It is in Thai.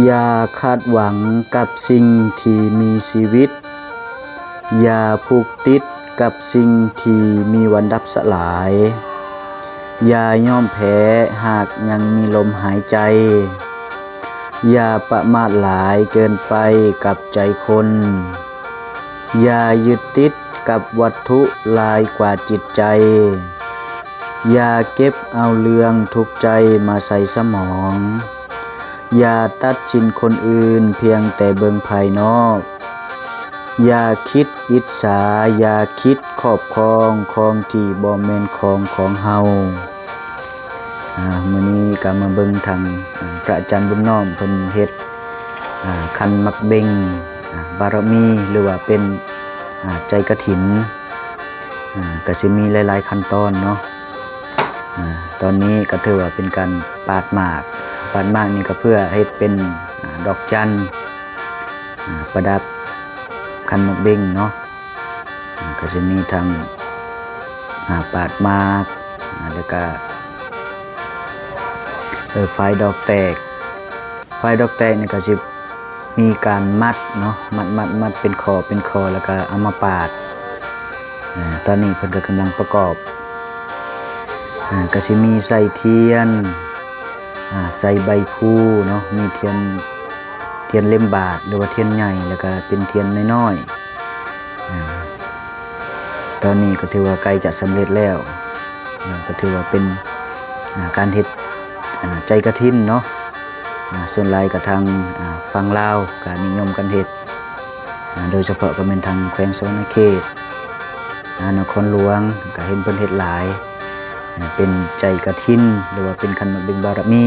อย่าคาดหวังกับสิ่งที่มีชีวิตอย่าผูกติดกับสิ่งที่มีวันดับสลายอย่าย่อมแพ้หากยังมีลมหายใจอย่าประมาทหลายเกินไปกับใจคนอย่ายึดติดกับวัตถุหลายกว่าจิตใจอย่าเก็บเอาเรื่องทุกข์ใจมาใส่สมองอย่าตัดสินคนอื่นเพียงแต่เบิ่งภายนอกอย่าคิดอิจฉาอย่าคิดครอบครองของที่บ่แม่นของเฮามื้อนี้ก็มาเบิ่งทางพระอาจารย์บุญน้อมเพิ่นเฮ็ดคันมักเบ่งบารมีหรือว่าเป็นใจกฐินก็สิมีหลายๆขั้นตอนเนาะตอนนี้ก็ถือว่าเป็นการปาดหมากนี่ก็เพื่อให้เป็นดอกจันทร์ประดับคันมักเบ่งเนาะก็จะมีทั้งปาดหมากแล้วก็ไฟดอกแตกนี่ก็จะมีการมัดเนาะมัดเป็นคอแล้วก็เอามาปาดตอนนี้เพิ่นก็กำลังประกอบก็สิมีใส่เทียนใส่ใบพูเนาะมีเทียนเล่มบาทหรือว่าเทียนใหญ่แล้วก็เป็นเทียนน้อยๆตอนนี้ก็ถือว่าใกล้จะสำเร็จแล้วก็ถือว่าเป็นการเฮ็ดใจกฐินเนาะส่วนหลายก็ทางฝั่งลาวก็นิยมกันเฮ็ดโดยเฉพาะก็เป็นทางแขวงสวรรณเขตนครหลวงก็เห็นเพิ่นเฮ็ดหลายเป็นใจกฐินหรือว่าเป็นคันมักเบ่งบารมี